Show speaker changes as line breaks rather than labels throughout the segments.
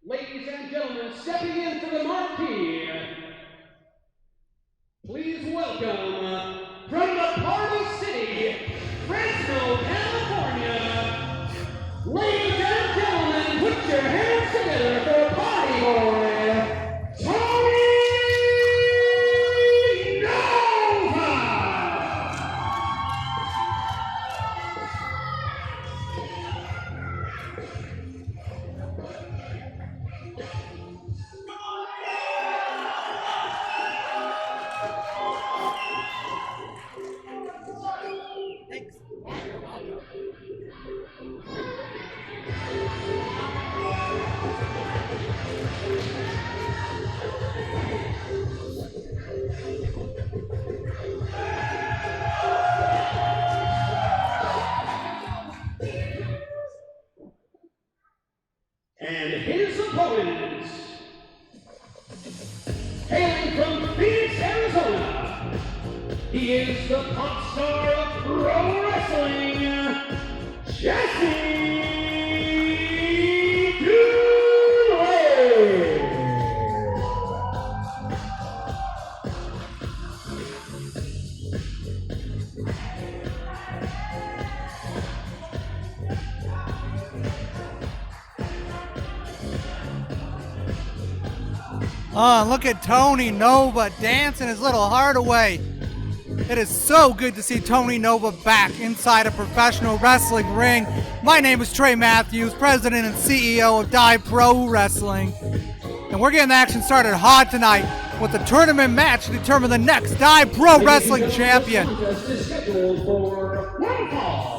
Ladies and gentlemen, stepping into the marquee, please welcome from the Party City, Fresno, California. Ladies and gentlemen, put your hands together for Party Boy, Tony Nova! And his opponents, hailing from Phoenix, Arizona, he is the pop star of pro wrestling, Jesse Dulae.
Oh, look at Tony Nova dancing his little heart away. It is so good to see Tony Nova back inside a professional wrestling ring. My name is Trey Matthews, President and CEO of Dulae Pro Wrestling. And we're getting the action started hot tonight with the tournament match to determine the next Dulae Pro Wrestling champion.
Contest is scheduled for one fall.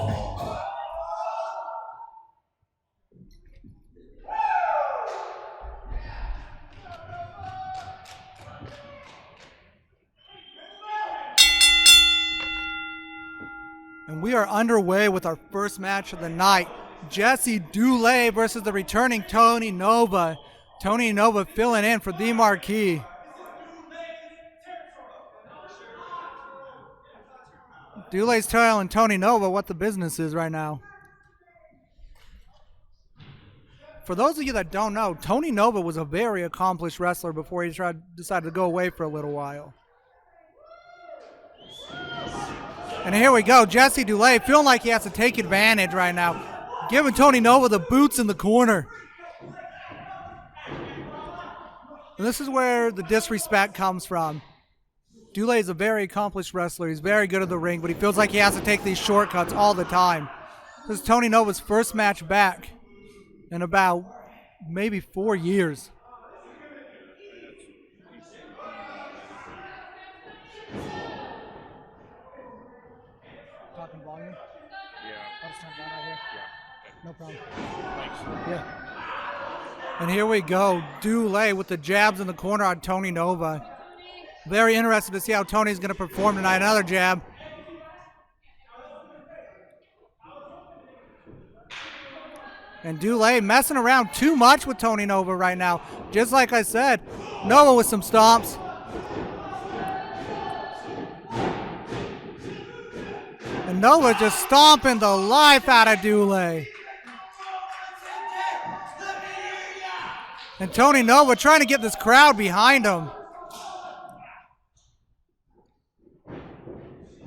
And we are underway with our first match of the night. Jesse Dulae versus the returning Tony Nova. Tony Nova filling in for the Marquis. Dulae's telling Tony Nova what the business is right now. For those of you that don't know, Tony Nova was a very accomplished wrestler before he decided to go away for a little while. And here we go, Jesse Dulae feeling like he has to take advantage right now, giving Tony Nova the boots in the corner. And this is where the disrespect comes from. Dulae is a very accomplished wrestler. He's very good at the ring, but he feels like he has to take these shortcuts all the time. This is Tony Nova's first match back in about maybe 4 years. Talking volume?
Yeah.
I'll just turn it down right here.
Yeah.
No problem.
Thanks.
Yeah. And here we go. Dulae with the jabs in the corner on Tony Nova. Very interested to see how Tony's going to perform tonight. Another jab. And Dulae messing around too much with Tony Nova right now. Just like I said, Nova with some stomps. And Nova just stomping the life out of Dulae. And Tony Nova trying to get this crowd behind him.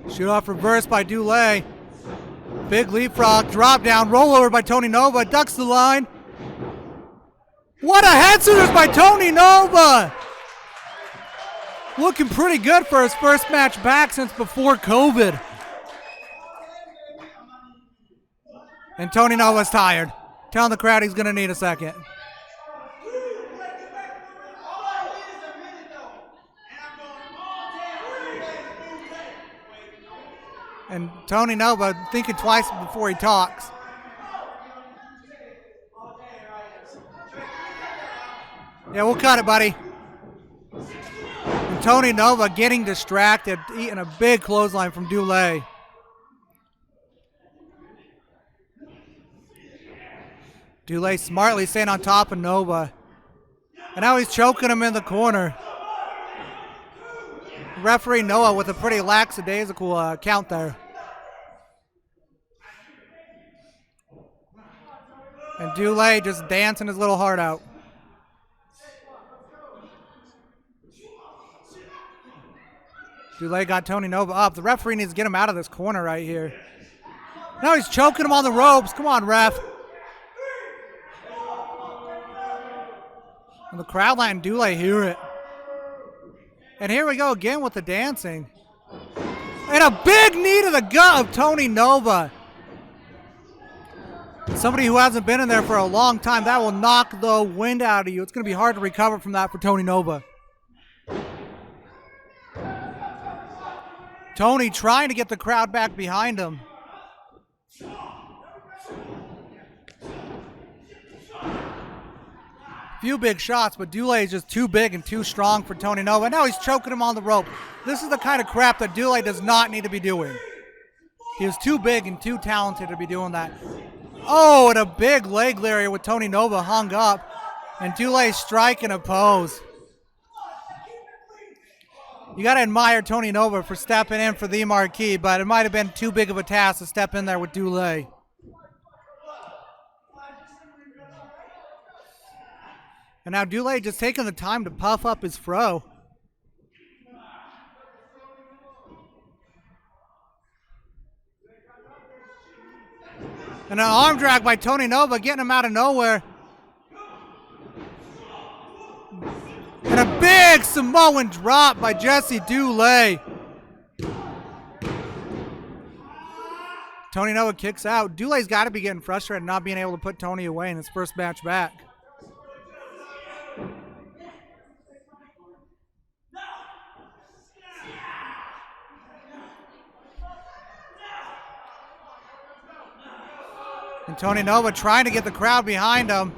Shoot off reverse by Dulae. Big leapfrog, drop down, roll over by Tony Nova, ducks the line. What a head scissors by Tony Nova! Looking pretty good for his first match back since before COVID. And Tony Nova's tired. Telling the crowd he's gonna need a second. And Tony Nova thinking twice before he talks. Yeah, we'll cut it, buddy. And Tony Nova getting distracted, eating a big clothesline from Dulae. Dulae smartly staying on top of Nova. And now he's choking him in the corner. Referee Noah with a pretty lackadaisical count there. And Dulae just dancing his little heart out. Dulae got Tony Nova up. The referee needs to get him out of this corner right here. Now he's choking him on the ropes. Come on, ref. And the crowd letting Dulae hear it. And here we go again with the dancing. And a big knee to the gut of Tony Nova. Somebody who hasn't been in there for a long time, that will knock the wind out of you. It's going to be hard to recover from that for Tony Nova. Tony trying to get the crowd back behind him. Few big shots, but Dulae is just too big and too strong for Tony Nova. Now he's choking him on the rope. This is the kind of crap that Dulae does not need to be doing. He is too big and too talented to be doing that. Oh, and a big leg lariat with Tony Nova hung up. And Dulae striking a pose. You got to admire Tony Nova for stepping in for the marquee, but it might have been too big of a task to step in there with Dulae. And now Dulae just taking the time to puff up his fro. And an arm drag by Tony Nova, getting him out of nowhere. And a big Samoan drop by Jesse Dulae. Tony Nova kicks out. Dulae's got to be getting frustrated not being able to put Tony away in his first match back. And Tony Nova trying to get the crowd behind him.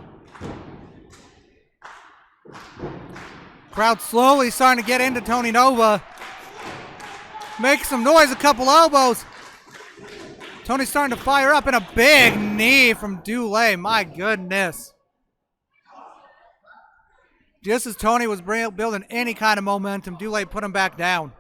Crowd slowly starting to get into Tony Nova. Make some noise, a couple elbows. Tony's starting to fire up, and a big knee from Dulae. My goodness. Just as Tony was building any kind of momentum, Dulae put him back down.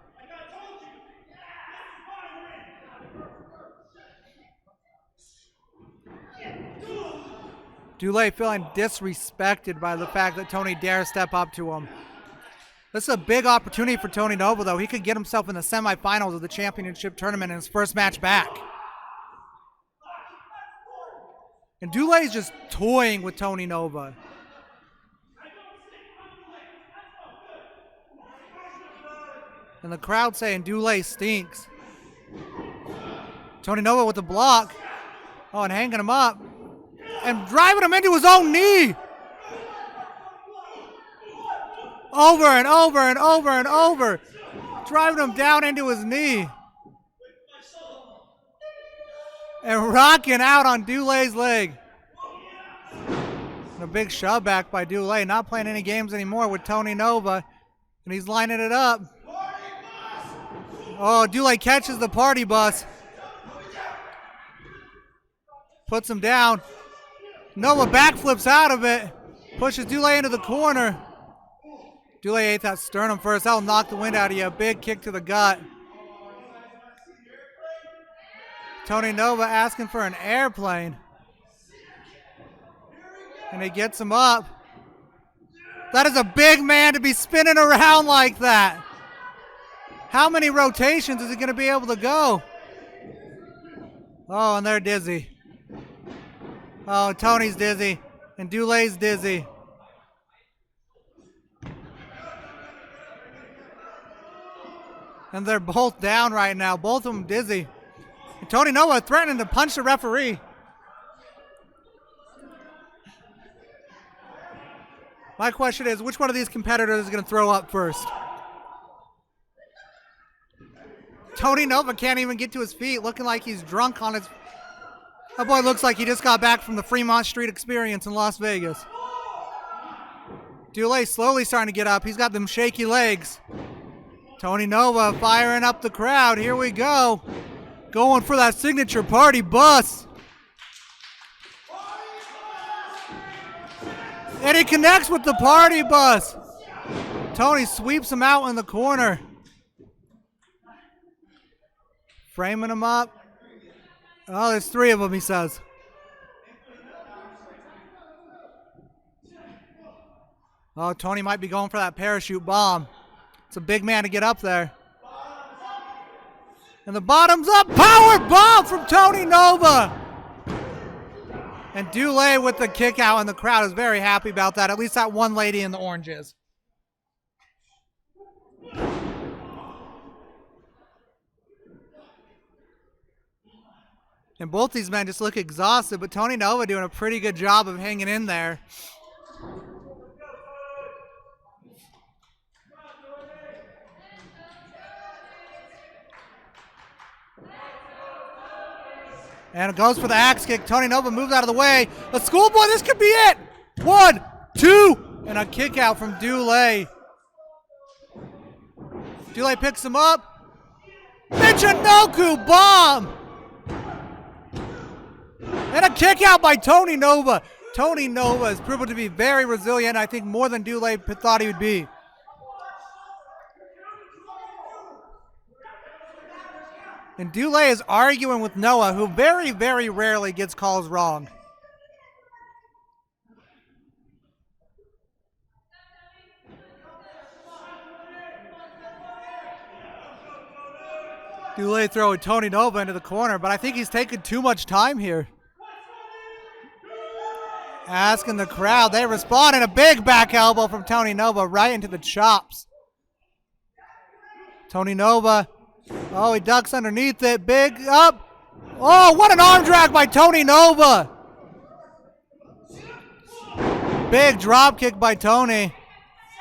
Dulae feeling disrespected by the fact that Tony dares step up to him. This is a big opportunity for Tony Nova, though. He could get himself in the semifinals of the championship tournament in his first match back. And Dulae's just toying with Tony Nova. And the crowd saying Dulae stinks. Tony Nova with the block. Oh, and hanging him up. And driving him into his own knee. Over and over and over and over. Driving him down into his knee. And rocking out on Dulae's leg. And a big shove back by Dulae. Not playing any games anymore with Tony Nova. And he's lining it up. Oh, Dulae catches the party bus. Puts him down. Nova backflips out of it. Pushes Dulae into the corner. Dulae ate that sternum first. That'll knock the wind out of you. A big kick to the gut. Tony Nova asking for an airplane. And he gets him up. That is a big man to be spinning around like that. How many rotations is he going to be able to go? Oh, and they're dizzy. Oh, Tony's dizzy. And Dulae's dizzy. And they're both down right now. Both of them dizzy. And Tony Nova threatening to punch the referee. My question is, which one of these competitors is going to throw up first? Tony Nova can't even get to his feet, looking like he's drunk on his... That boy looks like he just got back from the Fremont Street Experience in Las Vegas. Dulae slowly starting to get up. He's got them shaky legs. Tony Nova firing up the crowd. Here we go. Going for that signature party bus. And he connects with the party bus. Tony sweeps him out in the corner. Framing him up. Oh, there's three of them, he says. Oh, Tony might be going for that parachute bomb. It's a big man to get up there. And the bottom's up. Power bomb from Tony Nova. And Dulae with the kick out, and the crowd is very happy about that. At least that one lady in the oranges. And both these men just look exhausted, but Tony Nova doing a pretty good job of hanging in there. And it goes for the axe kick. Tony Nova moves out of the way. A schoolboy, this could be it. 1, 2, and a kick out from Dulae. Dulae picks him up. Michinoku bomb. And a kick out by Tony Nova. Tony Nova has proven to be very resilient, I think more than Dulae thought he would be. And Dulae is arguing with Noah, who very, very rarely gets calls wrong. Dulae throwing Tony Nova into the corner, but I think he's taking too much time here. Asking the crowd, they respond, and a big back elbow from Tony Nova right into the chops. Tony Nova, oh, he ducks underneath it, big up. Oh, what an arm drag by Tony Nova. Big drop kick by Tony.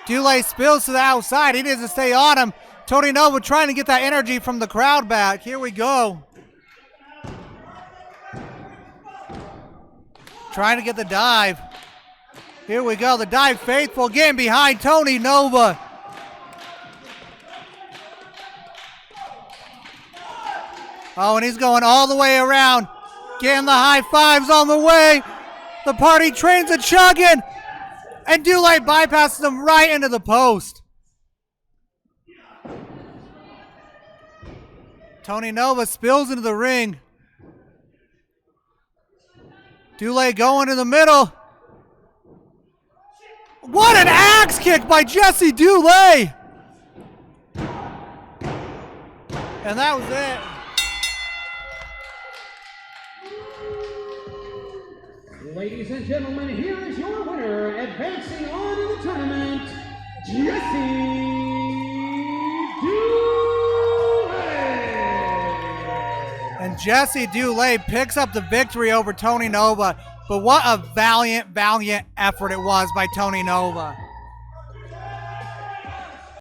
Dulae spills to the outside, he needs to stay on him. Tony Nova trying to get that energy from the crowd back. Here we go. Trying to get the dive. Here we go. The dive faithful again behind Tony Nova. Oh, and he's going all the way around. Getting the high fives on the way. The party train's a chugging. And Dulae bypasses him right into the post. Tony Nova spills into the ring. Dulae going in the middle. What an axe kick by Jesse Dulae. And that was it.
Ladies and gentlemen, here is your winner, advancing on in the tournament, Jesse Dulae.
And Jesse Dulae picks up the victory over Tony Nova. But what a valiant, valiant effort it was by Tony Nova.